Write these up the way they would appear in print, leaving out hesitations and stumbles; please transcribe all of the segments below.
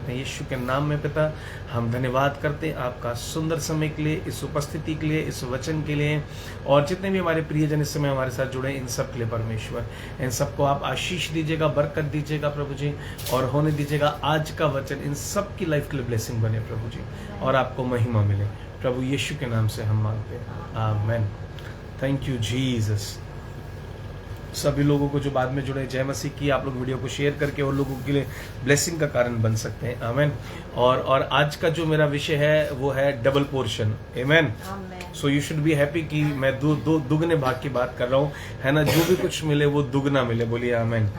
सकते हैं। यीशु के नाम में पिता हम धन्यवाद करते हैं आपका सुंदर समय के लिए, इस उपस्थिति के लिए, इस वचन के लिए, और जितने भी हमारे प्रियजन इस समय हमारे साथ जुड़े इन सब के लिए परमेश्वर, इन सबको आप आशीष दीजिएगा, बरकत दीजिएगा प्रभु जी, और होने दीजिएगा आज का वचन इन सब की लाइफ के लिए ब्लेसिंग बने प्रभु जी, और आपको महिमा मिले प्रभु यीशु के नाम से हम मांगते हैं, आमेन। Thank you Jesus. सभी लोगों को जो बाद में जुड़े, जय मसीह की। आप लोग वीडियो को शेयर करके और लोगों के लिए ब्लेसिंग का कारण बन सकते हैं, आमेन। और आज का जो मेरा विषय है वो है double portion, amen. So you should be happy कि मैं दुगने भाग की बात कर रहा हूँ, है ना। जो भी कुछ मिले वो दुगना मिले, बोलिए आमेन।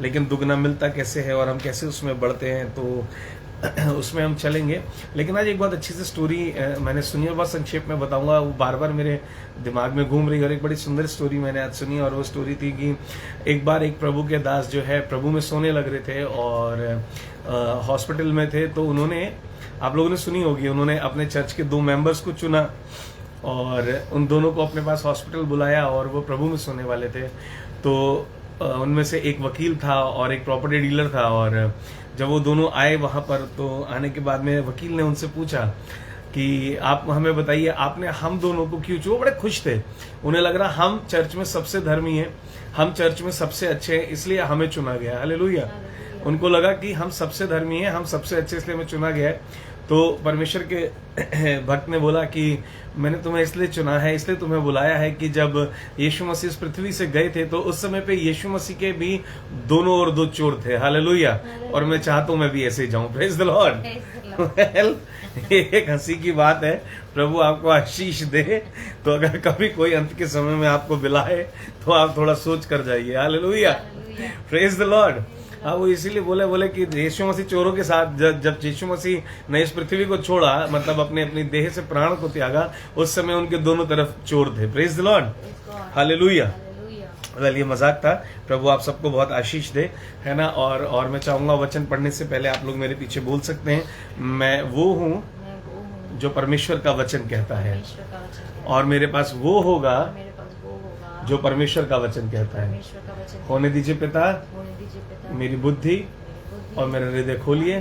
लेकिन दुगना मिलता कैसे है और हम कैसे उसमें बढ़ते हैं, तो उसमें हम चलेंगे। लेकिन आज एक बहुत अच्छी सी स्टोरी मैंने सुनी, और बहुत संक्षेप में बताऊंगा, वो बार बार मेरे दिमाग में घूम रही है, और एक बड़ी सुंदर स्टोरी मैंने आज सुनी। और वो स्टोरी थी कि एक बार एक प्रभु के दास जो है प्रभु में सोने लग रहे थे, और हॉस्पिटल में थे। तो उन्होंने, आप लोगों ने सुनी होगी, उन्होंने अपने चर्च के 2 मेंबर्स को चुना और उन दोनों को अपने पास हॉस्पिटल बुलाया, और वो प्रभु में सोने वाले थे। तो उनमें से एक वकील था और एक प्रॉपर्टी डीलर था। और जब वो दोनों आए वहां पर, तो आने के बाद में वकील ने उनसे पूछा कि आप हमें बताइए, आपने हम दोनों को क्यों चुना। वो बड़े खुश थे, उन्हें लग रहा हम चर्च में सबसे धर्मी हैं, हम चर्च में सबसे अच्छे हैं, इसलिए हमें चुना गया। हालेलुया। उनको लगा कि हम सबसे धर्मी हैं, हम सबसे अच्छे, इसलिए हमें चुना गया है। तो परमेश्वर के भक्त ने बोला कि मैंने तुम्हें इसलिए चुना है, इसलिए तुम्हें बुलाया है कि जब यीशु मसीह इस पृथ्वी से गए थे तो उस समय पे यीशु मसीह के भी दोनों ओर 2 चोर थे। हालेलुया। और मैं चाहता हूं मैं भी ऐसे ही जाऊं। Praise the Lord. वेल, एक हंसी की बात है, प्रभु आपको आशीष दे। तो अगर कभी कोई अंत के समय में आपको बुलाए तो आप थोड़ा सोच कर जाइए। हालेलुया। Praise the Lord. हाँ, वो इसीलिए बोले कि यीशु मसीह चोरों के साथ, जब यीशु मसीह ने इस पृथ्वी को छोड़ा, मतलब अपनी देह से प्राण को त्यागा, उस समय उनके दोनों तरफ चोर थे। Praise the Lord. Hallelujah. Well, ये मजाक था। प्रभु आप सबको बहुत आशीष दे, है ना। और मैं चाहूंगा वचन पढ़ने से पहले आप लोग मेरे पीछे बोल सकते हैं, मैं वो हूँ जो परमेश्वर का वचन कहता है, और मेरे पास वो होगा जो परमेश्वर का वचन कहता है। होने दीजिए पिता मेरी बुद्धि और मेरा हृदय खोलिए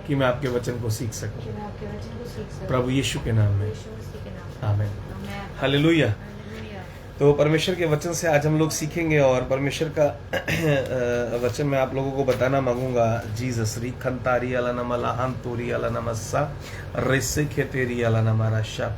कि मैं आपके वचन को सीख सकूं, प्रभु यीशु के नाम में, आमीन। हालेलुया। तो परमेश्वर के वचन से आज हम लोग सीखेंगे, और परमेश्वर का वचन मैं आप लोगों को बताना मांगूंगा। जीसस री खंतारी अला नमा लाहन तोरी अला नमस्सा रेसे खेतेरी अला नमाराशा।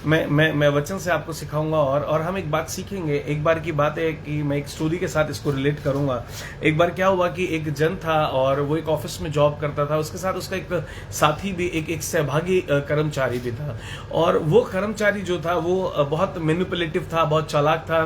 मैं वचन से आपको सिखाऊंगा, और हम एक बात सीखेंगे। एक बार की बात है कि मैं एक स्टोरी के साथ इसको रिलेट करूंगा। एक बार क्या हुआ कि एक जन था, और वो एक ऑफिस में जॉब करता था। उसके साथ उसका एक साथी भी, एक सहभागी कर्मचारी भी था। और वो कर्मचारी जो था वो बहुत मैनिपुलेटिव था, बहुत चालाक था,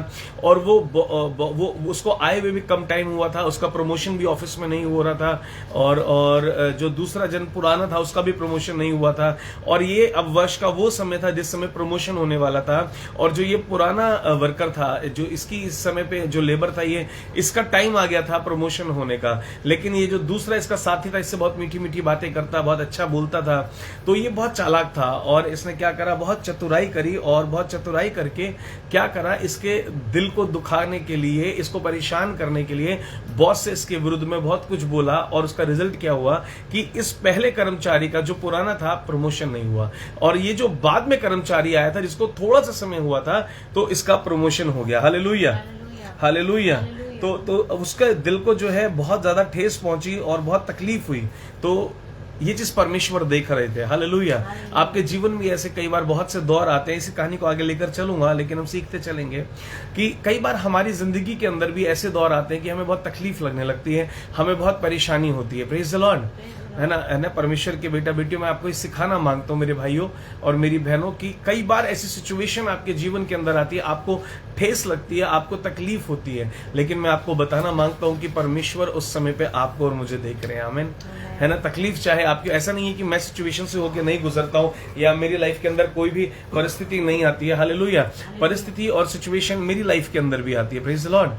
और वो उसको आए हुए भी कम टाइम हुआ था, उसका प्रमोशन भी ऑफिस में नहीं हो रहा था, और जो दूसरा जन पुराना था उसका भी प्रमोशन नहीं हुआ था। और ये अब वर्ष का वो समय था जिस समय प्रमोशन होने वाला था, और जो ये पुराना वर्कर था, जो इसकी इस समय पे जो लेबर था, ये इसका टाइम आ गया था प्रमोशन होने का। लेकिन ये जो दूसरा इसका साथी था, इससे बहुत मीठी मीठी बातें करता, बहुत अच्छा बोलता था। तो ये बहुत चालाक था, और इसने क्या करा, बहुत चतुराई करी, और बहुत चतुराई करके क्या करा, इसके दिल को दुखाने के लिए, इसको परेशान करने के लिए बॉस से इसके विरुद्ध में बहुत कुछ बोला। और उसका रिजल्ट क्या हुआ कि इस पहले कर्मचारी का, जो पुराना था, प्रमोशन नहीं हुआ, और ये जो बाद में कर्मचारी आया था, जिसको थोड़ा सा समय हुआ था, तो इसका प्रमोशन हो गया। हालेलुया। हालेलुया। तो उसके दिल को जो है बहुत ज्यादा ठेस पहुंची और बहुत तकलीफ हुई। तो ये चीज परमेश्वर देख रहे थे। हालेलुया। आपके जीवन में ऐसे कई बार बहुत से दौर आते हैं। इसी कहानी को आगे लेकर चलूंगा, लेकिन हम सीखते चलेंगे कि कई बार हमारी जिंदगी के अंदर भी ऐसे दौर आते हैं कि हमें बहुत तकलीफ लगने लगती है, हमें बहुत परेशानी होती है। Praise the Lord. है ना। परमेश्वर के बेटा बेटियों, मैं आपको सिखाना मांगता हूं मेरे भाइयों और मेरी बहनों की, कई बार ऐसी सिचुएशन आपके जीवन के अंदर आती है, आपको ठेस लगती है, आपको तकलीफ होती है, लेकिन मैं आपको बताना मांगता हूं कि परमेश्वर उस समय पे आपको और मुझे देख रहे हैं। आमीन। है ना। तकलीफ चाहे आपकी, ऐसा नहीं है कि मैं सिचुएशन से होकर नहीं गुजरता हूं, या मेरी लाइफ के अंदर कोई भी परिस्थिति नहीं आती है। हालेलुया। परिस्थिति और सिचुएशन मेरी लाइफ के अंदर भी आती है। Praise the Lord.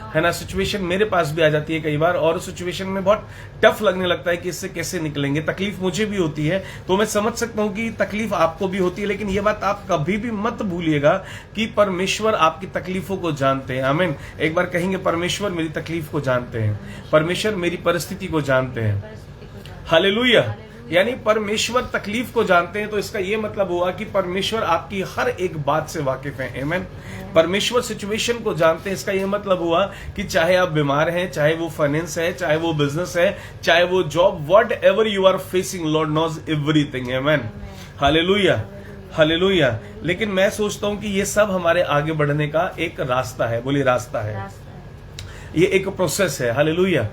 है ना। सिचुएशन मेरे पास भी आ जाती है कई बार, और सिचुएशन में बहुत टफ लगने लगता है कि इससे कैसे निकलेंगे। तकलीफ मुझे भी होती है, तो मैं समझ सकता हूं कि तकलीफ आपको भी होती है, लेकिन यह बात आप कभी भी मत भूलिएगा कि परमेश्वर आपकी तकलीफों को जानते हैं। आमीन। एक बार कहेंगे, परमेश्वर मेरी तकलीफ को जानते हैं, परमेश्वर मेरी परिस्थिति को जानते हैं। हालेलुया। यानी परमेश्वर तकलीफ को जानते हैं, तो इसका यह मतलब हुआ कि परमेश्वर आपकी हर एक बात से वाकिफ है। आमीन। परमेश्वर सिचुएशन को जानते हैं, इसका यह मतलब हुआ कि चाहे आप बीमार हैं, चाहे वो फाइनेंस है, चाहे वो बिजनेस है, चाहे वो job, whatever you are facing, lord knows everything. आमीन। Hallelujah, hallelujah. लेकिन मैं सोचता हूं कि ये सब हमारे आगे बढ़ने का एक रास्ता है। बोलिए रास्ता है, ये एक प्रोसेस है। हालेलुया,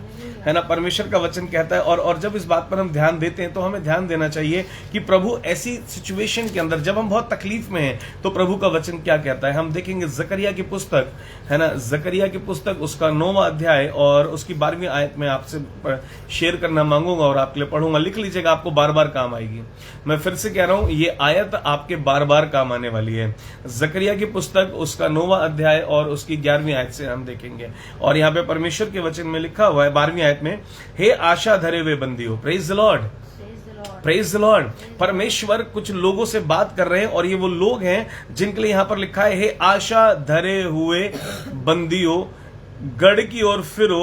है ना। परमेश्वर का वचन कहता है, और जब इस बात पर हम ध्यान देते हैं तो हमें ध्यान देना चाहिए कि प्रभु ऐसी सिचुएशन के अंदर जब हम बहुत तकलीफ में हैं तो प्रभु का वचन क्या कहता है। हम देखेंगे जकरिया की पुस्तक, है ना, जकरिया की पुस्तक उसका 9वां अध्याय और उसकी 12वीं आयत में आपसे शेयर करना मांगूंगा और आपके लिए पढ़ूंगा। लिख लीजिएगा, आपको बार बार काम आएगी। मैं फिर से कह रहा हूं, ये आयत आपके बार बार काम आने वाली है। जकरिया की पुस्तक उसका 9वां अध्याय और उसकी 11वीं आयत से हम देखेंगे। और यहाँ पे परमेश्वर के वचन में लिखा हुआ है 12वीं आयत में, हे आशा धरे हुए बंदियों। Praise the Lord, praise the lord. परमेश्वर कुछ लोगों से बात कर रहे हैं और ये वो लोग हैं जिनके लिए यहां पर लिखा है, हे आशा धरे हुए बंदियों, गढ़ की ओर फिरो।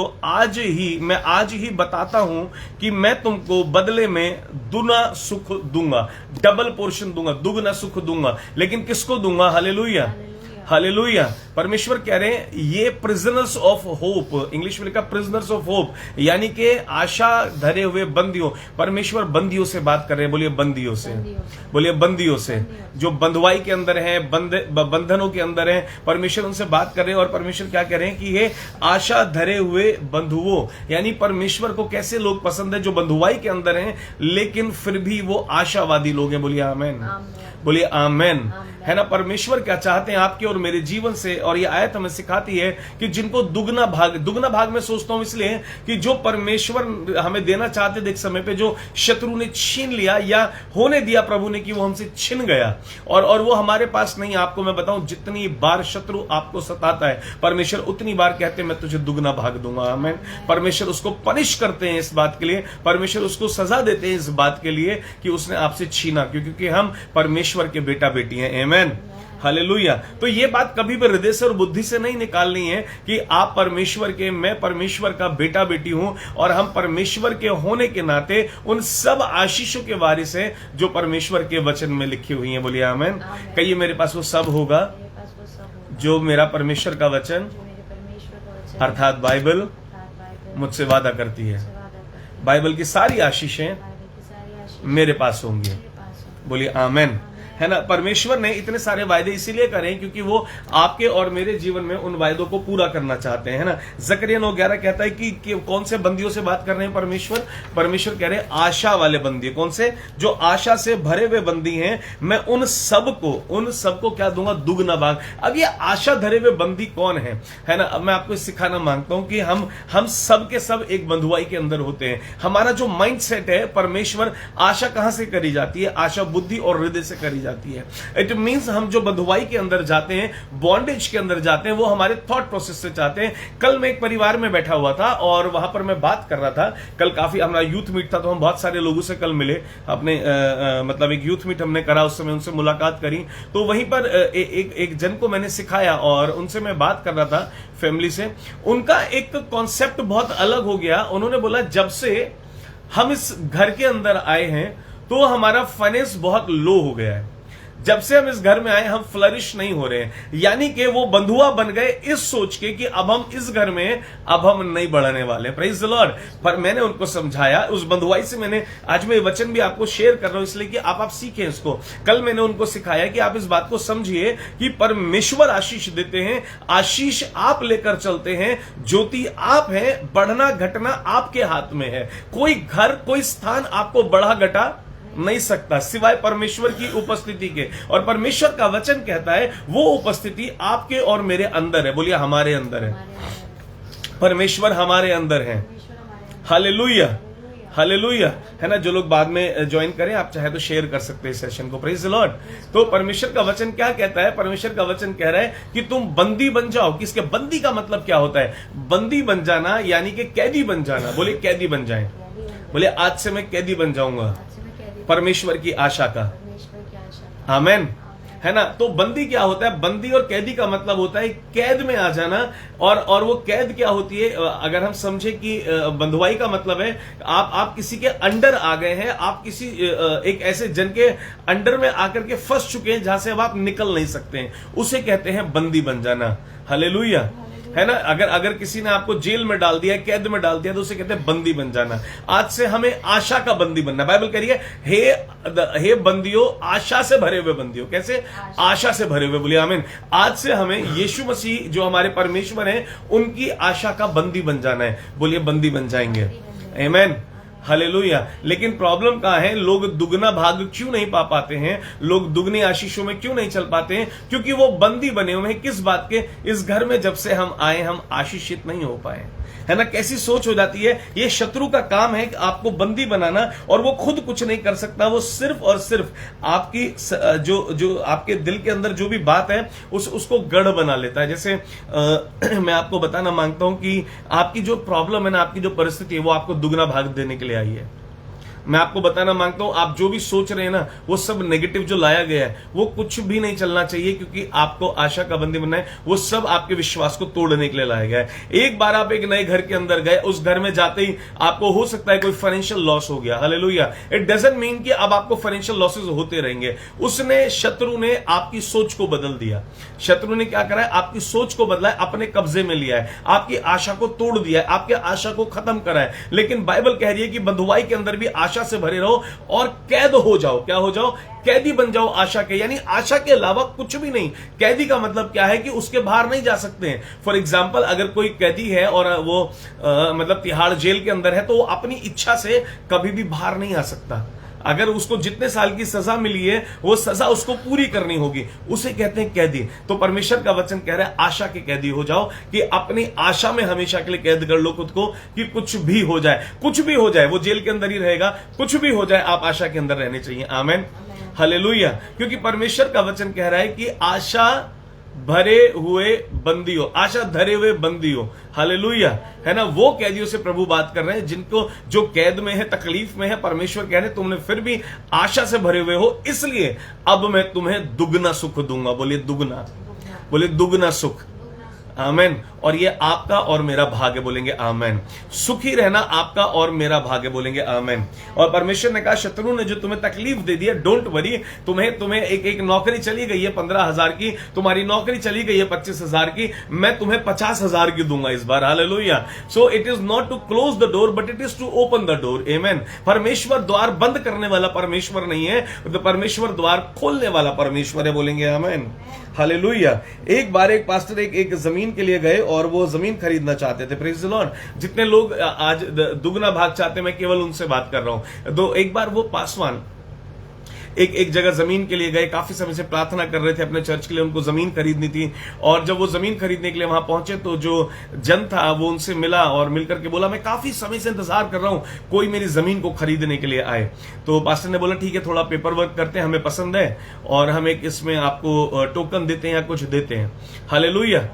मैं आज ही बताता हूं कि मैं तुमको बदले में दुना सुख दूंगा, डबल पोर्शन दूंगा, दुगना सुख दूंगा। लेकिन किसको दूंगा? Hallelujah, hallelujah. परमेश्वर कह रहे हैं ये प्रिजनर्स ऑफ होप, इंग्लिश में लिखा प्रिजनर्स ऑफ होप, यानी कि आशा धरे हुए बंदियों। परमेश्वर बंदियों से बात कर रहे हैं। बोलिए बंदियों से, बोलिए बंदियों से, जो बंधुआई के अंदर हैं, बंधनों के अंदर हैं, परमेश्वर उनसे बात कर रहे हैं। और परमेश्वर क्या कह रहे हैं कि ये आशा धरे हुए बंधुओं, यानी परमेश्वर को कैसे लोग पसंद है? जो बंधुआई के अंदर हैं लेकिन फिर भी वो आशावादी लोग हैं। बोलिए आमेन, बोलिए आमेन, है ना। परमेश्वर क्या चाहते हैं आपके और मेरे जीवन से? और ये आयत हमें सिखाती है कि जिनको दुगना भाग में सोचता हूं इसलिए कि जो परमेश्वर हमें देना चाहते थे एक समय पे, जो शत्रु ने छीन लिया या होने दिया प्रभु ने कि वो हमसे छिन गया और वो हमारे पास नहीं। आपको मैं बताऊं, जितनी बार शत्रु आपको सताता है परमेश्वर उतनी बार कहते हैं मैं तुझे दुगना भाग दूंगा। आमीन। परमेश्वर उसको पनिश करते हैं इस बात के लिए, परमेश्वर उसको सजा देते हैं इस बात के लिए कि उसने आपसे छीना, क्योंकि हम परमेश्वर के बेटा बेटी हैं। आमीन, हालेलुया। तो ये बात कभी भी हृदय से और बुद्धि से नहीं निकालनी है कि आप परमेश्वर के, मैं परमेश्वर का बेटा बेटी हूं और हम परमेश्वर के होने के नाते उन सब आशीषों के वारिस हैं जो परमेश्वर के वचन में लिखी हुई हैं। बोलिए आमीन। कहिए मेरे पास वो सब होगा जो मेरा परमेश्वर का वचन अर्थात बाइबल मुझसे वादा करती है। बाइबल की सारी आशीषें मेरे पास होंगी। बोलिए आमीन, है ना। परमेश्वर ने इतने सारे वायदे इसीलिए करे क्योंकि वो आपके और मेरे जीवन में उन वायदों को पूरा करना चाहते हैं, है ना। जकरिया 9:11 कहता है कि कौन से बंदियों से बात कर रहे हैं परमेश्वर? परमेश्वर कह रहे हैं आशा वाले बंदी। कौन से? जो आशा से भरे हुए बंदी हैं, मैं उन सबको क्या दूंगा? दुगना भाग। अब ये आशा धरे हुए बंदी कौन है ना। अब मैं आपको सिखाना मांगता हूं कि हम सब के सब एक बंधुआई के अंदर होते हैं। हमारा जो माइंड सेट है, परमेश्वर आशा कहां से करी जाती है? आशा बुद्धि और हृदय से करी जाती है। इट मींस हम जो बंधुआई के अंदर जाते हैं, बॉन्डेज के अंदर जाते हैं, वो हमारे थॉट प्रोसेस से चाहते हैं। कल मैं एक परिवार में बैठा हुआ था और वहां पर मैं बात कर रहा था। कल काफी हमारा यूथ मीट था, तो हम बहुत सारे लोगों से कल मिले। अपने मतलब एक यूथ मीट हमने करा, उस समय उनसे मुलाकात करी। तो वहीं पर एक जन को मैंने सिखाया और उनसे मैं बात कर रहा था फैमिली से। उनका एक कॉन्सेप्ट बहुत अलग हो गया। उन्होंने बोला जब से हम इस घर के अंदर आए हैं तो हमारा फाइनेंस बहुत लो हो गया है। जब से हम इस घर में आए हम फ्लरिश नहीं हो रहे हैं। यानी कि वो बंधुआ बन गए इस सोच के कि अब हम इस घर में अब हम नहीं बढ़ने वाले। Praise the Lord. पर मैंने उनको समझाया, उस बंधुआई से मैंने आज मैं वचन भी आपको शेयर कर रहा हूं इसलिए कि आप सीखें इसको। कल मैंने उनको सिखाया कि आप इस बात को समझिए कि परमेश्वर आशीष देते हैं, आशीष आप लेकर चलते हैं, ज्योति आप हैं, बढ़ना घटना आपके हाथ में है। कोई घर, कोई स्थान आपको बढ़ा घटा नहीं सकता सिवाय परमेश्वर की उपस्थिति के। और परमेश्वर का वचन कहता है वो उपस्थिति आपके और मेरे अंदर है। बोलिए हमारे अंदर है। परमेश्वर हमारे अंदर है। हालेलुया, हालेलुया, है ना। जो लोग बाद में ज्वाइन करें, आप चाहे तो शेयर कर सकते हैं सेशन को। Praise the Lord. तो परमेश्वर का वचन क्या कहता है? परमेश्वर का वचन कह रहा है कि तुम बंदी बन जाओ। किसके? बंदी का मतलब क्या होता है? बंदी बन जाना यानी कि कैदी बन जाना। बोले कैदी बन जाए। बोले आज से मैं कैदी बन जाऊंगा परमेश्वर की आशा का। आमेन, है ना। तो बंदी क्या होता है? बंदी और कैदी का मतलब होता है कैद में आ जाना। और वो कैद क्या होती है? अगर हम समझे कि बंधुआई का मतलब है आप किसी के अंडर आ गए हैं, आप किसी एक ऐसे जन के अंडर में आकर के फंस चुके हैं जहां से अब आप निकल नहीं सकते हैं, उसे कहते हैं बंदी बन जाना। हालेलुया, है ना। अगर किसी ने आपको जेल में डाल दिया, कैद में डाल दिया, तो उसे कहते हैं बंदी बन जाना। आज से हमें आशा का बंदी बनना। बाइबल कह रही है हे बंदियों, आशा से भरे हुए बंदियों। कैसे? आशा से भरे हुए। बोलिए आमीन। आज से हमें यीशु मसीह जो हमारे परमेश्वर हैं उनकी आशा का बंदी बन जाना है। बोलिए बंदी बन जाएंगे। आमीन, हालेलुया। लेकिन प्रॉब्लम कहां है? लोग दुगना भाग क्यों नहीं पा पाते हैं? लोग दुगनी आशीषों में क्यों नहीं चल पाते हैं? क्योंकि वो बंदी बने हुए हैं। किस बात के? इस घर में जब से हम आए हम आशीषित नहीं हो पाए, है ना। कैसी सोच हो जाती है? ये शत्रु का काम है कि आपको बंदी बनाना, और वो खुद कुछ नहीं कर सकता। वो सिर्फ और सिर्फ आपकी जो आपके दिल के अंदर जो भी बात है उसको गढ़ बना लेता है। जैसे मैं आपको बताना मांगता हूं कि आपकी जो प्रॉब्लम है ना, आपकी जो परिस्थिति है, वो आपको दुगना भाग देने के लिए आई है। मैं आपको बताना मांगता हूं, आप जो भी सोच रहे हैं ना, वो सब नेगेटिव जो लाया गया है वो कुछ भी नहीं चलना चाहिए, क्योंकि आपको आशा का बंदी बनना है। वो सब आपके विश्वास को तोड़ने के लिए लाया गया है। एक बार आप एक नए घर के अंदर गए, उस घर में जाते ही आपको हो सकता है कोई फाइनेंशियल लॉस हो गया। हालेलुया। इट डजंट मीन कि अब आपको फाइनेंशियल लॉसेस होते रहेंगे। शत्रु ने आपकी सोच को बदल दिया। शत्रु ने क्या करा है? आपकी सोच को बदला है, अपने कब्जे में लिया है, आपकी आशा को तोड़ दिया है, आपकी आशा को खत्म करा है। लेकिन बाइबल कह रही है कि बंधुआई के अंदर भी आशा से भरे रहो और कैद हो जाओ। क्या हो जाओ? कैदी बन जाओ आशा के। यानी आशा के अलावा कुछ भी नहीं। कैदी का मतलब क्या है? कि उसके बाहर नहीं जा सकते हैं। फॉर एग्जाम्पल, अगर कोई कैदी है और वो मतलब तिहाड़ जेल के अंदर है, तो वो अपनी इच्छा से कभी भी बाहर नहीं आ सकता। अगर उसको जितने साल की सजा मिली है वो सजा उसको पूरी करनी होगी, उसे कहते हैं कैदी। तो परमेश्वर का वचन कह रहा है आशा के कैदी हो जाओ, कि अपनी आशा में हमेशा के लिए कैद कर लो खुद को, कि कुछ भी हो जाए, कुछ भी हो जाए, वो जेल के अंदर ही रहेगा, कुछ भी हो जाए, आप आशा के अंदर रहने चाहिए। आमीन, हालेलुया। क्योंकि परमेश्वर का वचन कह रहा है कि आशा भरे हुए बंदियों, आशा धरे हुए बंदियों, हालेलुया, है ना। वो कैदियों से प्रभु बात कर रहे हैं जिनको, जो कैद में है, तकलीफ में है। परमेश्वर कह रहे हैं तुमने फिर भी आशा से भरे हुए हो, इसलिए अब मैं तुम्हें दुगना सुख दूंगा। बोलिए दुगना, बोलिए दुगना सुख। आमेन। और ये आपका और मेरा भाग्य। बोलेंगे आमेन। सुखी रहना आपका और मेरा भाग्य। बोलेंगे आमेन। और परमेश्वर ने कहा शत्रु ने जो तुम्हें तकलीफ दे दी है, डोंट वरी। तुम्हें एक नौकरी चली गई है 15,000 की, तुम्हारी नौकरी चली गई है 25,000 की, मैं तुम्हें 50,000 की दूंगा इस बार। Hallelujah. So it is not to close the door, but it is to open the door. Amen. परमेश्वर द्वार बंद करने वाला परमेश्वर नहीं है, तो परमेश्वर द्वार खोलने वाला परमेश्वर है। बोलेंगे आमेन, हालेलुया। एक बार एक पास्टर एक जमीन के लिए गए और वो जमीन खरीदना चाहते थे। Praise the Lord. जितने लोग आज दुगना भाग चाहते हैं, मैं केवल उनसे बात कर रहा हूं। तो एक बार वो पासवान एक जगह जमीन के लिए गए, काफी समय से प्रार्थना कर रहे थे अपने चर्च के लिए, उनको जमीन खरीदनी थी। और जब वो जमीन खरीदने के लिए वहां पहुंचे तो जो जन था वो उनसे मिला और मिलकर के बोला मैं काफी समय से इंतजार कर रहा हूं कोई मेरी जमीन को खरीदने के लिए आए। तो पास्टर ने बोला ठीक है, थोड़ा पेपर वर्क करते हैं, हमें पसंद है और हम एक इसमें आपको टोकन देते हैं या कुछ देते हैं। हालेलुया।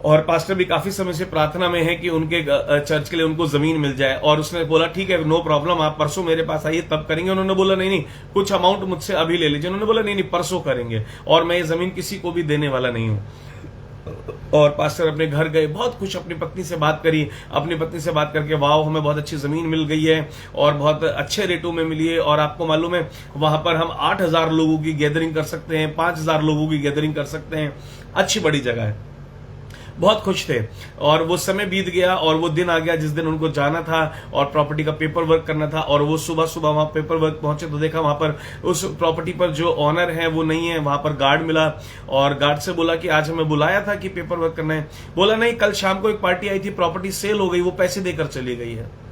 और पास्टर भी काफी समय से प्रार्थना में है कि उनके चर्च के लिए उनको जमीन मिल जाए। और उसने बोला ठीक है, नो प्रॉब्लम, आप परसों मेरे पास आइए तब करेंगे। उन्होंने बोला नहीं, कुछ अमाउंट मुझसे अभी ले लीजिए। उन्होंने बोला नहीं, परसों करेंगे, और मैं ये जमीन किसी को भी देने वाला नहीं हूं। और पास्टर अपने घर गए, बहुत खुश, अपनी पत्नी से बात करी, अपनी पत्नी से बात करके वाह हमें बहुत अच्छी जमीन मिल गई है और बहुत अच्छे रेटों में मिली है। और आपको मालूम है वहां पर हम 8,000 लोगों की गैदरिंग कर सकते हैं, 5,000 लोगों की गैदरिंग कर सकते हैं, अच्छी बड़ी जगह है। बहुत खुश थे। और वो समय बीत गया और वो दिन आ गया जिस दिन उनको जाना था और प्रॉपर्टी का पेपर वर्क करना था। और वो सुबह सुबह वहां पेपर वर्क पहुंचे तो देखा वहां पर उस प्रॉपर्टी पर जो ऑनर है वो नहीं है। वहां पर गार्ड मिला और गार्ड से बोला कि आज हमें बुलाया था कि पेपर वर्क करना है। बोला नहीं, कल शाम को एक पार्टी आई थी, प्रॉपर्टी सेल हो गई, वो पैसे देकर चली गई है।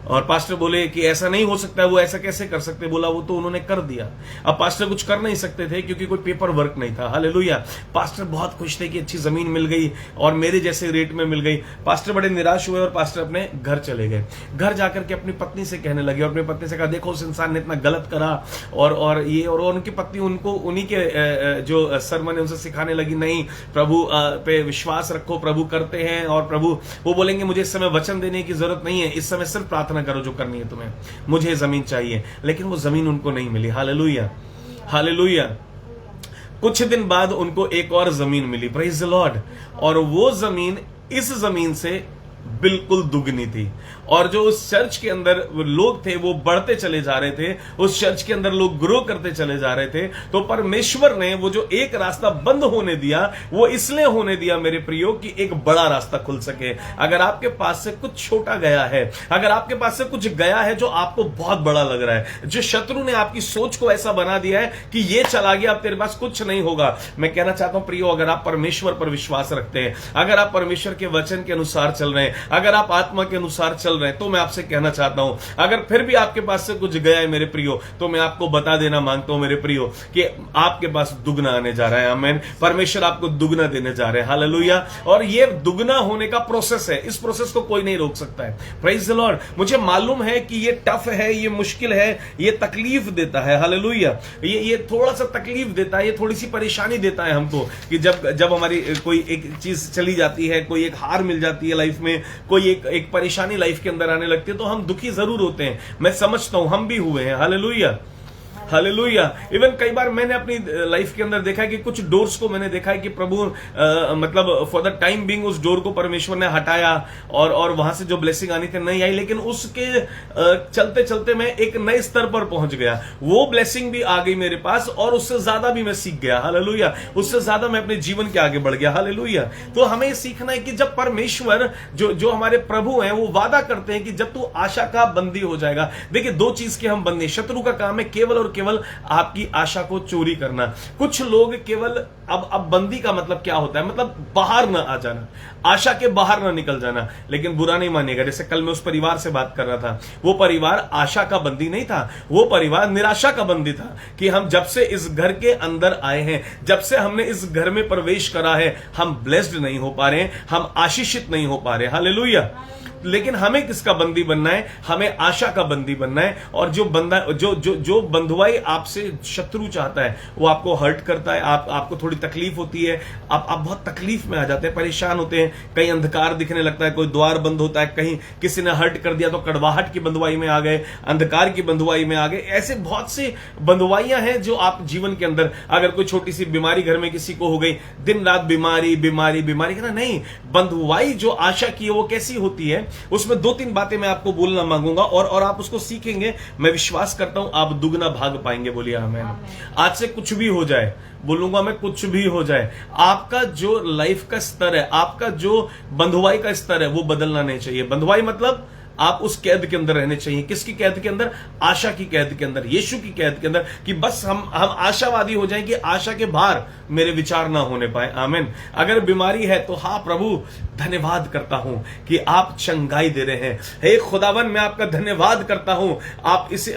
और पास्टर बोले कि ऐसा नहीं हो सकता, वो ऐसा कैसे कर सकते? बोला वो तो उन्होंने कर दिया। अब पास्टर कुछ कर नहीं सकते थे क्योंकि कोई पेपर वर्क नहीं था। हालेलुया। पास्टर बहुत खुश थे कि अच्छी जमीन मिल गई और मेरे जैसे रेट में मिल गई। पास्टर बड़े निराश हुए और पास्टर अपने घर चले गए। घर जाकर के अपनी पत्नी से कहने लगे और अपनी पत्नी से कहा देखो उस इंसान ने इतना गलत करा और ये। और उनकी पत्नी उनको उन्हीं के जो सरमन है उनसे सिखाने लगी, नहीं प्रभु पे विश्वास रखो, प्रभु करते हैं। और प्रभु वो बोलेंगे मुझे इस समय वचन देने की जरूरत नहीं है, इस समय सिर्फ प्रार्थना करो जो करनी है तुम्हें, मुझे जमीन चाहिए। लेकिन वो जमीन उनको नहीं मिली। Hallelujah, hallelujah. कुछ दिन बाद उनको एक और जमीन मिली, प्रेज द लॉर्ड, और वो जमीन इस जमीन से बिल्कुल दुगनी थी। और जो उस चर्च के अंदर लोग थे वो बढ़ते चले जा रहे थे, उस चर्च के अंदर लोग ग्रो करते चले जा रहे थे। तो परमेश्वर ने वो जो एक रास्ता बंद होने दिया वो इसलिए होने दिया मेरे प्रियो कि एक बड़ा रास्ता खुल सके। अगर आपके पास से कुछ छोटा गया है, अगर आपके पास से कुछ गया है जो आपको बहुत बड़ा लग रहा है, जो शत्रु ने आपकी सोच को ऐसा बना दिया है कि ये चला गया अब तेरे पास कुछ नहीं होगा, मैं कहना चाहता हूं प्रियो, अगर आप परमेश्वर पर विश्वास रखते हैं, अगर आप परमेश्वर के वचन के अनुसार चल रहे हैं, अगर आप आत्मा के अनुसार चल रहे हैं, तो मैं आपसे कहना चाहता हूं अगर फिर भी आपके पास से कुछ गया है मेरे प्रियो, तो मैं आपको बता देना मांगता हूं मेरे प्रियो कि आपके पास दुगना आने जा रहा है। आमीन। परमेश्वर आपको दुगना देने जा रहे हैं। हालेलुया। और ये दुगना होने का प्रोसेस है, इस प्रोसेस को कोई नहीं रोक सकता है। Praise the Lord. मुझे मालूम है कि ये टफ है, ये मुश्किल है, ये तकलीफ देता है। हालेलुया। ये थोड़ा सा तकलीफ देता है, ये थोड़ी सी परेशानी देता है हमको कि जब हमारी कोई एक चीज चली जाती है, कोई एक हार मिल जाती है लाइफ में, कोई एक परेशानी लाइफ के अंदर आने लगती है, तो हम दुखी जरूर होते हैं। मैं समझता हूं, हम भी हुए हैं। Hallelujah, hallelujah. इवन कई बार मैंने अपनी लाइफ के अंदर देखा है कि कुछ डोर्स को मैंने देखा है कि प्रभु मतलब फॉर द टाइम बिंग उस डोर को परमेश्वर ने हटाया और वहां से जो ब्लेसिंग आनी थी नहीं आई, लेकिन उसके चलते चलते मैं एक नए स्तर पर पहुंच गया। वो ब्लेसिंग भी आ गई मेरे पास और उससे ज्यादा भी मैं सीख गया। हालेलुया। उससे ज्यादा मैं अपने जीवन के आगे बढ़ गया। हालेलुया। तो हमें सीखना है कि जब परमेश्वर जो हमारे प्रभु हैं वो वादा करते हैं कि जब तू आशा का बंदी हो जाएगा। देखिए, दो चीज के हम बंदी, शत्रु का काम है केवल और केवल आपकी आशा को चोरी करना। कुछ लोग केवल अब बंदी का मतलब क्या होता है, मतलब बाहर ना आ जाना, आशा के बाहर ना निकल जाना। लेकिन बुरा नहीं मानिएगा, जैसे कल मैं उस परिवार से बात कर रहा था, वो परिवार आशा का बंदी नहीं था, वो परिवार निराशा का बंदी था कि हम जब से इस घर के अंदर आए हैं, जब से हमने इस घर में प्रवेश करा है, हम ब्लेस्ड नहीं हो पा रहे, हम आशीषित नहीं हो पा रहे। हालेलुया। लेकिन हमें किसका बंदी बनना है? हमें आशा का बंदी बनना है। और जो बंदा जो बंधुआई आपसे शत्रु चाहता है वो आपको हर्ट करता है, आपको थोड़ी तकलीफ होती है, आप बहुत तकलीफ में आ जाते हैं, परेशान होते हैं, कहीं अंधकार दिखने लगता है, कोई द्वार बंद होता है, कहीं किसी ने हर्ट कर दिया तो कड़वाहट की बंधुआई में आ गए, अंधकार की बंधुआई में आ गए। ऐसे बहुत सी बंधुआइयां हैं जो आप जीवन के अंदर, अगर कोई छोटी सी बीमारी घर में किसी को हो गई, दिन रात बीमारी बीमारी बीमारी, कहना नहीं। बंधुआई जो आशा की है वो कैसी होती है, उसमें दो तीन बातें मैं आपको बोलना मांगूंगा और आप उसको सीखेंगे। मैं विश्वास करता हूं आप दुगना भाग पाएंगे। बोलिए आमीन। आज से कुछ भी हो जाए, बोलूंगा मैं, कुछ भी हो जाए, आपका जो लाइफ का स्तर है, आपका जो बंधुआई का स्तर है वो बदलना नहीं चाहिए। बंधुआई मतलब आप उस कैद के अंदर रहने चाहिए। किसकी कैद के अंदर? आशा की कैद के अंदर, यीशु की कैद के अंदर, कि बस हम आशावादी हो जाएं कि आशा के बाहर मेरे विचार ना होने पाए। आमीन। अगर बीमारी है तो हाँ प्रभु धन्यवाद करता हूं कि आप चंगाई दे रहे हैं। हे खुदावन, मैं आपका धन्यवाद करता हूं,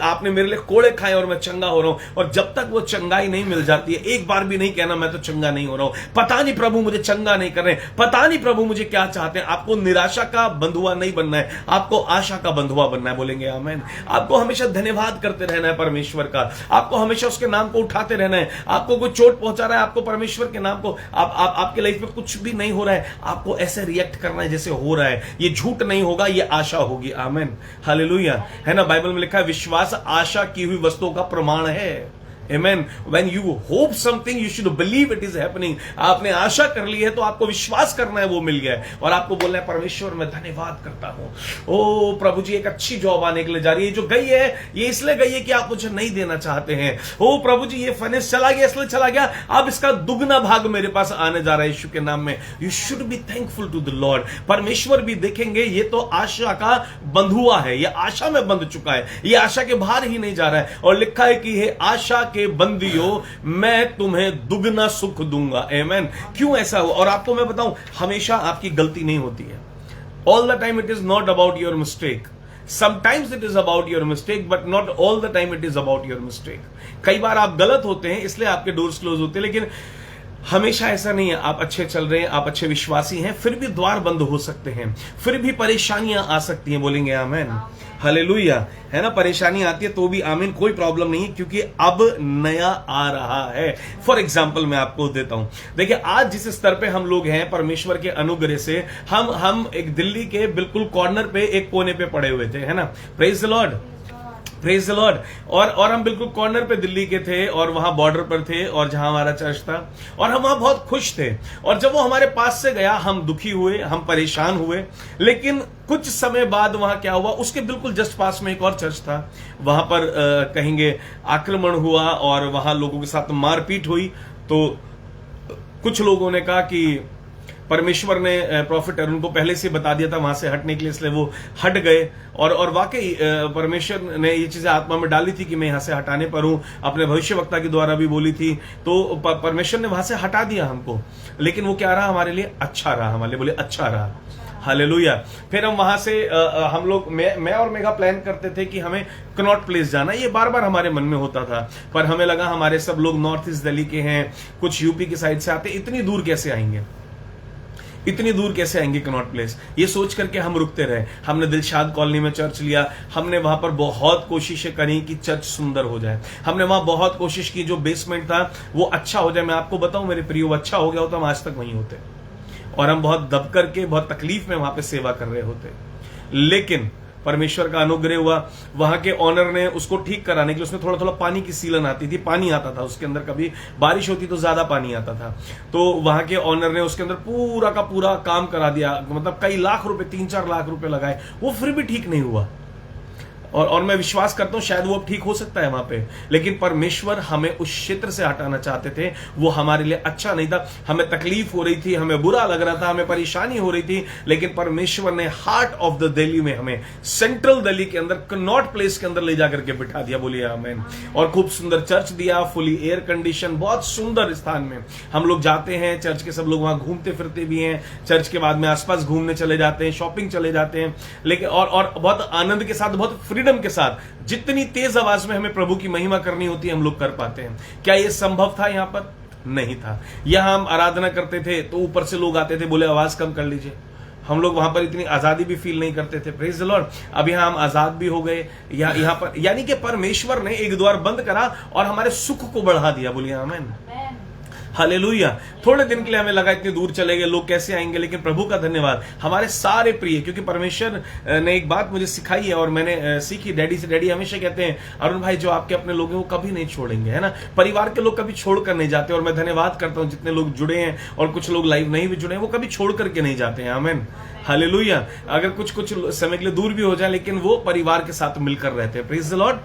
आपने मेरे लिए कोड़े खाए और मैं चंगा हो रहा हूं। और जब तक वो चंगाई नहीं मिल जाती है, एक बार भी नहीं कहना मैं तो चंगा नहीं हो रहा हूं, पता नहीं प्रभु मुझे चंगा नहीं कर रहे, पता नहीं प्रभु मुझे क्या चाहते हैं। आपको निराशा का बंधुआ नहीं बनना है, आपको आशा का बंधुआ बनना है। बोलेंगे आमीन। आपको हमेशा धन्यवाद करते रहना है परमेश्वर का, आपको हमेशा उसके नाम को उठाते रहना है। आपको कोई चोट पहुंचा रहा है, आपको परमेश्वर के नाम को, आपके लाइफ में कुछ भी नहीं हो रहा है, आपको ऐसे रिएक्ट करना है जैसे हो रहा है। ये झूठ नहीं होगा, ये आशा होगी। आमीन। हालेलुया। है ना, बाइबल में लिखा है विश्वास आशा की हुई वस्तुओं का प्रमाण है। Amen. When you hope something, you should believe it is happening. आपने आशा कर ली है तो आपको विश्वास करना है वो मिल गया है, और आपको बोलना है परमेश्वर मैं धन्यवाद करता हूं। ओ प्रभु जी, एक अच्छी जॉब आने के लिए जा रही है, जो गई है ये इसलिए गई है कि आप मुझे नहीं देना चाहते हैं। ओ प्रभु जी, ये फाइनेंस चला गया इसलिए चला गया, अब इसका दुगना भाग मेरे पास आने जा रहा है यीशु के नाम में। You should be thankful to the lord. परमेश्वर भी देखेंगे ये तो आशा का बंधुआ है, ये आशा में बंध चुका है, ये आशा के बाहर ही नहीं जा रहा है। और लिखा है कि हे आशा के बंदियों, मैं तुम्हें दुगना सुख दूंगा। आमीन। क्यों ऐसा हुआ? और आपको मैं बताऊं, हमेशा आपकी गलती नहीं होती है। All the time it is not about your mistake. Sometimes it is about your mistake, but not all the time it is about your mistake. कई बार आप गलत होते हैं इसलिए आपके डोर्स क्लोज होते हैं, लेकिन हमेशा ऐसा नहीं है। आप अच्छे चल रहे हैं, आप अच्छे विश्वासी हैं, फिर भी द्वार बंद हो सकते हैं, फिर भी परेशानियां आ सकती हैं। बोलेंगे आमीन। हालेलुया। है ना, परेशानी आती है तो भी आमीन, कोई प्रॉब्लम नहीं है, क्योंकि अब नया आ रहा है। फॉर एग्जाम्पल मैं आपको देता हूं, देखिए आज जिस स्तर पे हम लोग हैं परमेश्वर के अनुग्रह से, हम एक दिल्ली के बिल्कुल कॉर्नर पे एक कोने पे पड़े हुए थे, है ना, praise the Lord. Praise the Lord. और हम बिल्कुल कॉर्नर पे दिल्ली के थे और वहां बॉर्डर पर थे और जहां हमारा चर्च था और हम वहां बहुत खुश थे। और जब वो हमारे पास से गया हम दुखी हुए, हम परेशान हुए। लेकिन कुछ समय बाद वहां क्या हुआ, उसके बिल्कुल जस्ट पास में एक और चर्च था, वहां पर कहेंगे आक्रमण हुआ और वहां लोगों के साथ मारपीट हुई। तो कुछ लोगों ने कहा कि परमेश्वर ने प्रॉफिट अरुण को पहले से बता दिया था वहां से हटने के लिए, इसलिए वो हट गए। और वाकई परमेश्वर ने ये चीजें आत्मा में डाली थी कि मैं यहां से हटाने पर हूं, अपने भविष्यवक्ता के द्वारा भी बोली थी। तो परमेश्वर ने वहां से हटा दिया हमको, लेकिन वो क्या रहा हमारे लिए, अच्छा रहा, हमारे लिए बोले अच्छा रहा। हालेलुया। फिर हम वहां से हम लोग मैं और मेगा प्लान करते थे कि हमें कनॉट प्लेस जाना, ये बार बार हमारे मन में होता था। पर हमें लगा हमारे सब लोग नॉर्थ ईस्ट दिल्ली के हैं, कुछ यूपी की साइड से आते, इतनी दूर कैसे आएंगे, इतनी दूर कैसे आएंगे कनॉट प्लेस, ये सोच करके हम रुकते रहे। हमने दिलशाद कॉलोनी में चर्च लिया। हमने वहां पर बहुत कोशिशें करी कि चर्च सुंदर हो जाए। हमने वहां बहुत कोशिश की जो बेसमेंट था वो अच्छा हो जाए। मैं आपको बताऊं मेरे प्रियो, अच्छा हो गया हो तो हम आज तक वहीं होते और हम बहुत दब करके बहुत तकलीफ में वहां पे सेवा कर रहे होते। लेकिन परमेश्वर का अनुग्रह हुआ, वहां के ऑनर ने उसको ठीक कराने के लिए, उसमें थोड़ा थोड़ा पानी की सीलन आती थी, पानी आता था उसके अंदर, कभी बारिश होती तो ज्यादा पानी आता था। तो वहां के ऑनर ने उसके अंदर पूरा का पूरा काम करा दिया, मतलब कई लाख रुपए, 3-4 लाख रुपए लगाए, वो फिर भी ठीक नहीं हुआ। और मैं विश्वास करता हूं शायद वो अब ठीक हो सकता है वहां पे, लेकिन परमेश्वर हमें उस क्षेत्र से हटाना चाहते थे। वो हमारे लिए अच्छा नहीं था, हमें तकलीफ हो रही थी, हमें बुरा लग रहा था, हमें परेशानी हो रही थी। लेकिन परमेश्वर ने हार्ट ऑफ द दिल्ली में हमें सेंट्रल दिल्ली के अंदर कनॉट प्लेस के अंदर ले जाकर के बिठा दिया, बोलिए आमीन। और खूब सुंदर चर्च दिया, फुली एयर कंडीशन, बहुत सुंदर स्थान में हम लोग जाते हैं। चर्च के सब लोग वहां घूमते फिरते भी हैं, चर्च के बाद में आसपास घूमने चले जाते हैं, शॉपिंग चले जाते हैं। लेकिन और बहुत आनंद के साथ, बहुत फ्रीडम के साथ, जितनी तेज आवाज में हमें प्रभु की महिमा करनी होती है हम लोग कर पाते हैं। क्या यह संभव था? यहां पर नहीं था। यहां हम आराधना करते थे तो ऊपर से लोग आते थे, बोले आवाज कम कर लीजिए। हम लोग वहां पर इतनी आजादी भी फील नहीं करते थे। Praise the Lord. अब यहां हम आजाद भी हो गए। यहां पर यानी कि परमेश्वर ने एक द्वार बंद करा और हमारे सुख को बढ़ा दिया, बोलिए आमीन। हालेलुया। थोड़े दिन के लिए हमें लगा इतनी दूर चले गए, लोग कैसे आएंगे, लेकिन प्रभु का धन्यवाद, हमारे सारे प्रिय, क्योंकि परमेश्वर ने एक बात मुझे सिखाई है और मैंने सीखी डैडी से। डैडी हमेशा कहते हैं अरुण भाई जो आपके अपने लोग हैं वो कभी नहीं छोड़ेंगे, है ना। परिवार के लोग कभी छोड़कर नहीं जाते। और मैं धन्यवाद करता हूं जितने लोग जुड़े हैं और कुछ लोग लाइव नहीं भी जुड़े हैं, वो कभी छोड़ करके नहीं जाते हैं। आमीन, हालेलुया। अगर कुछ समय के लिए दूर भी हो जाए लेकिन वो परिवार के साथ मिलकर रहते हैं। Praise the Lord,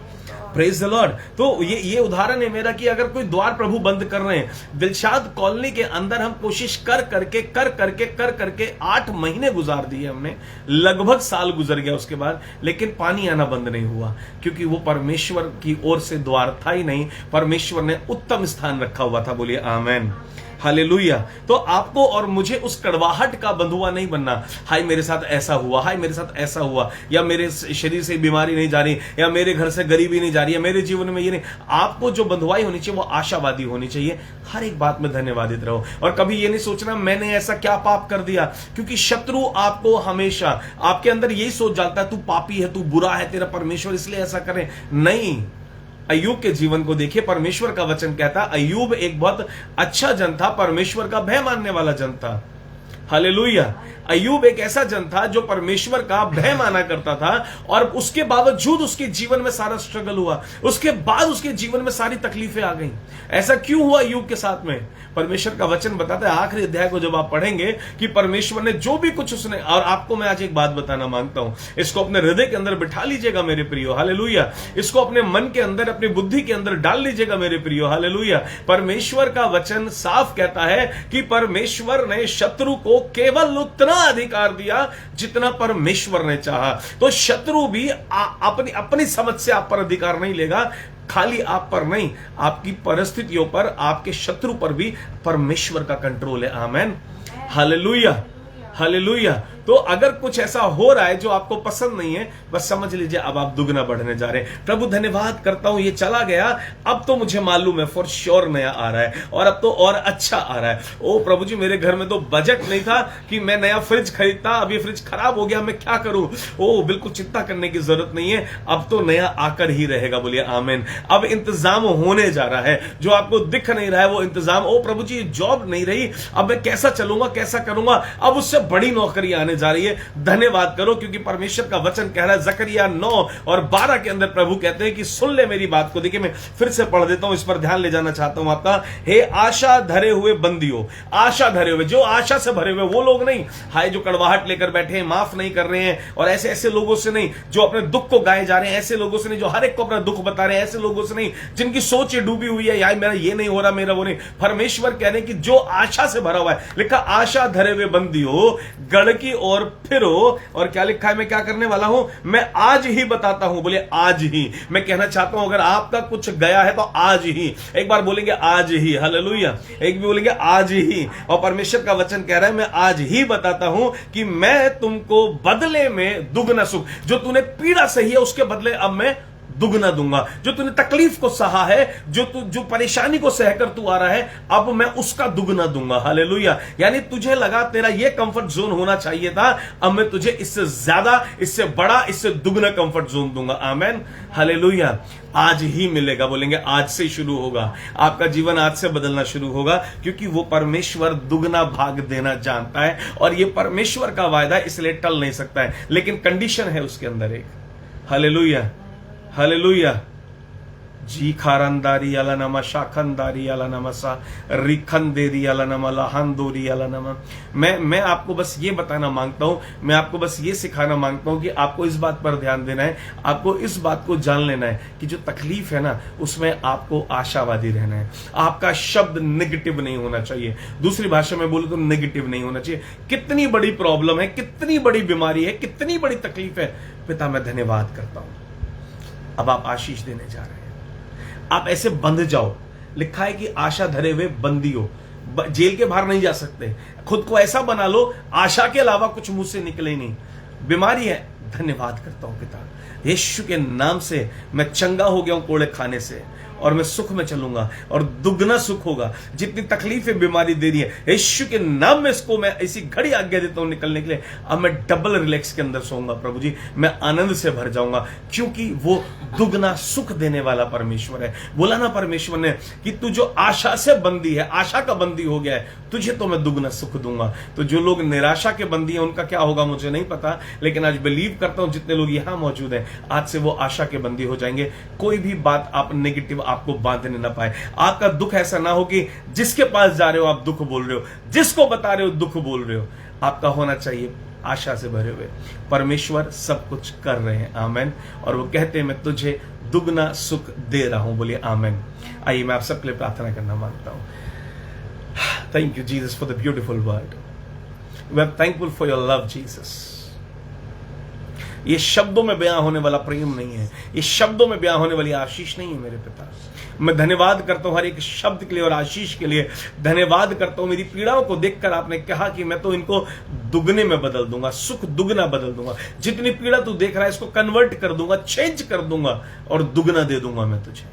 praise the Lord. तो ये उदाहरण है मेरा कि अगर कोई द्वार प्रभु बंद कर रहे हैं, दिलशाद कॉलोनी के अंदर हम कोशिश कर करके 8 महीने गुजार दिए हमने, लगभग साल गुजर गया उसके बाद, लेकिन पानी आना बंद नहीं हुआ, क्योंकि वो परमेश्वर की ओर से द्वार था ही नहीं, परमेश्वर ने उत्तम स्थान रखा हुआ था, बोलिए आमीन, हालेलुया। तो आपको और मुझे उस कड़वाहट का बंधुआ नहीं बनना, हाय मेरे साथ ऐसा हुआ, हाय मेरे साथ ऐसा हुआ, या मेरे शरीर से बीमारी नहीं जा रही, या मेरे घर से गरीबी नहीं जा रही है, मेरे जीवन में ये नहीं। आपको जो बंधुआई होनी चाहिए वो आशावादी होनी चाहिए। हर एक बात में धन्यवादित रहो और कभी ये नहीं सोचना मैंने ऐसा क्या पाप कर दिया, क्योंकि शत्रु आपको हमेशा आपके अंदर यही सोच डालता है तू पापी है, तू बुरा है, तेरा परमेश्वर इसलिए ऐसा करे। नहीं, अय्यूब के जीवन को देखिए, परमेश्वर का वचन कहता अय्यूब एक बहुत अच्छा जन था, परमेश्वर का भय मानने वाला जन था। हालेलुया। अय्यूब एक ऐसा जन था जो परमेश्वर का भय माना करता था और उसके बावजूद उसके जीवन में सारा स्ट्रगल हुआ, उसके बाद उसके जीवन में सारी तकलीफें आ गई। ऐसा क्यों हुआ अय्यूब के साथ में? परमेश्वर का वचन बताता है आखिरी अध्याय को जब आप पढ़ेंगे कि परमेश्वर ने जो भी कुछ उसने, और आपको मैं आज एक बात बताना मांगता हूं, इसको अपने हृदय के अंदर बिठा लीजिएगा मेरे प्रियो, हालेलुया। इसको अपने मन के अंदर, अपनी बुद्धि के अंदर डाल लीजिएगा मेरे प्रियो, हालेलुया। परमेश्वर का वचन साफ कहता है कि परमेश्वर ने शत्रु को केवल उतना अधिकार दिया जितना परमेश्वर ने चाहा। तो शत्रु भी अपनी समझ से आप पर अधिकार नहीं लेगा। खाली आप पर नहीं, आपकी परिस्थितियों पर, आपके शत्रु पर भी परमेश्वर का कंट्रोल है। आमीन, हालेलुया, हालेलुया। तो अगर कुछ ऐसा हो रहा है जो आपको पसंद नहीं है, बस समझ लीजिए अब आप दुगना बढ़ने जा रहे हैं। प्रभु धन्यवाद करता हूं, ये चला गया, अब तो मुझे मालूम है फॉर श्योर नया आ रहा है और अब तो और अच्छा आ रहा है। ओ प्रभु जी, मेरे घर में तो बजट नहीं था कि मैं नया फ्रिज खरीदता, अब ये फ्रिज खराब हो गया, मैं क्या करूं? ओ बिल्कुल चिंता करने की जरूरत नहीं है, अब तो नया आकर ही रहेगा, बोलिए आमीन। अब इंतजाम होने जा रहा है, जो आपको दिख नहीं रहा है वो इंतजाम। ओ प्रभु जी, जॉब नहीं रही, अब मैं कैसा चलूंगा, कैसा करूंगा? अब उससे बड़ी नौकरी आने होने जा रही है। धन्यवाद करो, क्योंकि परमेश्वर का वचन कह रहा है जकरिया 9 और 12 के अंदर प्रभु कहते हैं कि सुन ले मेरी बात को। देखिए मैं फिर से पढ़ देता हूं, इस पर ध्यान ले जाना चाहता हूं आपका। हे आशा धरे हुए बंदियों, आशा धरे हुए, जो आशा से भरे हुए, वो लोग नहीं हाय जो कड़वाहट लेकर बैठे हैं, माफ नहीं कर रहे हैं, और ऐसे ऐसे लोगों से नहीं जो अपने दुख को गाए जा रहे हैं, ऐसे लोगों से नहीं जो हर एक को अपना दुख बता रहे हैं, ऐसे लोगों से नहीं जिनकी सोच डूबी हुई है, यार मेरा ये नहीं हो रहा, मेरा वो नहीं। परमेश्वर कह रहे हैं कि जो आशा से भरा हुआ है, लिखा आशा धरे हुए बंदियों गढ़ की ओर फिरो। और क्या लिखा है, मैं क्या करने वाला हूं, मैं आज ही बताता हूं। बोले आज ही। मैं कहना चाहता हूं अगर आपका कुछ गया है तो आज ही, एक बार बोलेंगे आज ही, हालेलुया, एक भी बोलेंगे आज ही। और परमेश्वर का वचन कह रहा है मैं आज ही बताता हूं कि मैं तुमको बदले में दुगना सुख, जो तूने पीड़ा सही है उसके बदले अब मैं दुगना दूंगा। जो तूने तकलीफ को सहा है, जो परेशानी को सहकर तू आ रहा है, अब मैं उसका दुगना दूंगा। हालेलुया। यानी तुझे लगा तेरा ये कंफर्ट जोन होना चाहिए था, अब मैं तुझे इससे ज्यादा, इससे बड़ा, इससे दुगना कंफर्ट जोन दूंगा। आमेन, हालेलुया। आज ही मिलेगा, बोलेंगे आज से शुरू होगा, आपका जीवन आज से बदलना शुरू होगा, क्योंकि वो परमेश्वर दुगना भाग देना जानता है। और ये परमेश्वर का वायदा है, इसलिए टल नहीं सकता है, लेकिन कंडीशन है उसके अंदर एक। Hallelujah, hallelujah. जी खारंदारी अला नमा, शाखंदारी अला नमसा, रिखंदेरी अला नमा, लहांदोरी अला नमा। मैं आपको बस ये बताना मांगता हूं, मैं आपको बस ये सिखाना मांगता हूं कि आपको इस बात पर ध्यान देना है, आपको इस बात को जान लेना है कि जो तकलीफ है ना, उसमें आपको आशावादी रहना है। आपका शब्द नेगेटिव नहीं होना चाहिए। दूसरी भाषा में बोलूं तो नेगेटिव नहीं होना चाहिए। कितनी बड़ी प्रॉब्लम है, कितनी बड़ी बीमारी है, कितनी बड़ी तकलीफ है, पिता मैं धन्यवाद करता हूं, अब आप आशीष देने जा रहे हैं। आप ऐसे बंध जाओ। लिखा है कि आशा धरे हुए बंदियों, जेल के बाहर नहीं जा सकते। खुद को ऐसा बना लो आशा के अलावा कुछ मुंह से निकले नहीं। बीमारी है, धन्यवाद करता हूं पिता, यीशु के नाम से मैं चंगा हो गया हूं कोड़े खाने से, और मैं सुख में चलूंगा और दुगना सुख होगा। जितनी तकलीफें बीमारी दे रही है, यीशु के नाम में इसको मैं ऐसी घड़ी आज्ञा देता हूं निकलने के लिए। अब मैं डबल रिलैक्स के अंदर सोऊंगा प्रभु जी, मैं आनंद से भर जाऊंगा, क्योंकि वो दुगना सुख देने वाला परमेश्वर है। बोला ना परमेश्वर ने कि तू जो आशा से बंदी है, आशा का बंदी हो गया है, तुझे तो मैं दुगना सुख दूंगा। तो जो लोग निराशा के बंदी हैं उनका क्या होगा मुझे नहीं पता, लेकिन आज बिलीव करता हूं जितने लोग यहां मौजूद हैं, आज से वो आशा के बंदी हो जाएंगे। कोई भी बात आप नेगेटिव आपको बांधने ना पाए। आपका दुख ऐसा ना हो कि जिसके पास जा रहे हो आप दुख बोल रहे हो, जिसको बता रहे हो दुख बोल रहे हो। आपका होना चाहिए आशा से भरे हुए, परमेश्वर सब कुछ कर रहे हैं। आमेन। और वो कहते हैं मैं तुझे दुगना सुख दे रहा हूं। बोलिए आमेन। आइए मैं आप सबके लिए प्रार्थना करना मांगता हूं। Thank you Jesus for the beautiful word. We are thankful for your love Jesus. ये शब्दों में बयां होने वाला प्रेम नहीं है, ये शब्दों में बयां होने वाली आशीष नहीं है मेरे पिता। मैं धन्यवाद करता हूं हर एक शब्द के लिए और आशीष के लिए। धन्यवाद करता हूं मेरी पीड़ाओं को देखकर आपने कहा कि मैं तो इनको दुगने में बदल दूंगा, सुख दुगना बदल दूंगा। जितनी पीड़ा तू देख रहा है इसको कन्वर्ट कर दूंगा, चेंज कर दूंगा और दुगना दे दूंगा मैं तुझे।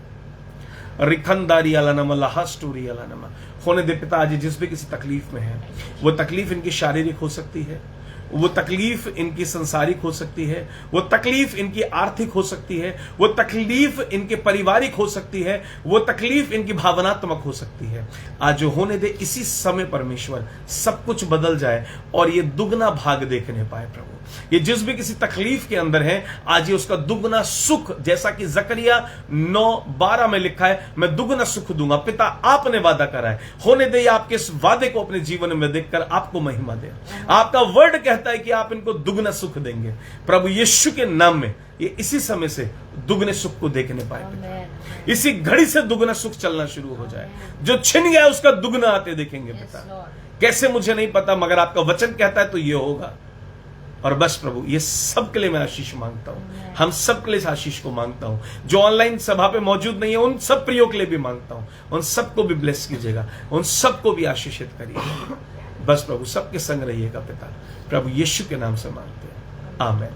रिखंदारी अलानमा, लाहास्टोरी अलानमा। होने दे पिता आज जिस भी किसी तकलीफ में है, वो तकलीफ इनकी शारीरिक हो सकती है, वो तकलीफ इनकी संसारिक हो सकती है, वो तकलीफ इनकी आर्थिक हो सकती है, वो तकलीफ इनके पारिवारिक हो सकती है, वो तकलीफ इनकी भावनात्मक हो सकती है। आज जो होने दे इसी समय परमेश्वर सब कुछ बदल जाए और ये दुगना भाग देखने पाए प्रभु। ये जिस भी किसी तकलीफ के अंदर है आज ये उसका दुगना सुख, जैसा कि जकरिया 9:12 में लिखा है मैं दुगना सुख दूंगा। पिता आपने वादा करा है, होने दे आपके इस वादे को अपने जीवन में देखकर आपको महिमा दे। आपका वर्ड कहता है कि आप इनको दुगना सुख देंगे प्रभु यीशु के नाम में। ये इसी समय से दुगने सुख को देखने पाए पिता, इसी घड़ी से दुगना सुख चलना शुरू हो जाए। जो छिन गया उसका दुगना आते देखेंगे पिता। कैसे मुझे नहीं पता, मगर आपका वचन कहता है तो ये होगा। और बस प्रभु ये सब के लिए मैं आशीष मांगता हूं, हम सब के लिए इस आशीष को मांगता हूं। जो ऑनलाइन सभा पे मौजूद नहीं है उन सब प्रियों के लिए भी मांगता हूं, उन सबको भी ब्लेस कीजिएगा, उन सबको भी आशीषित करिएगा। बस प्रभु सबके संग रहिएगा पिता, प्रभु यीशु के नाम से मांगते हैं, आमीन।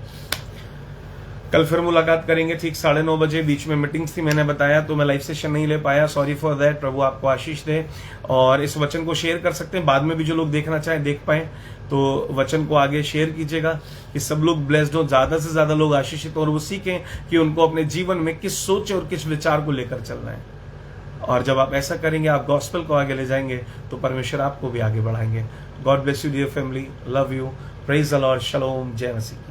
कल फिर मुलाकात करेंगे ठीक 9:30 बजे। बीच में मीटिंग्स थी मैंने बताया, तो मैं लाइव सेशन नहीं ले पाया, सॉरी फॉर दैट। प्रभु आपको आशीष दे और इस वचन को शेयर कर सकते हैं, बाद में भी जो लोग देखना चाहें देख पाए, तो वचन को आगे शेयर कीजिएगा कि सब लोग ब्लेस्ड हो, ज्यादा से ज्यादा लोग आशीषित और वो सीखें कि उनको अपने जीवन में किस सोच और किस विचार को लेकर चलना है। और जब आप ऐसा करेंगे, आप गॉस्पेल को आगे ले जाएंगे, तो परमेश्वर आपको भी आगे बढ़ाएंगे। God bless you dear family, love you. Praise the lord, शलोम, जय मसीह।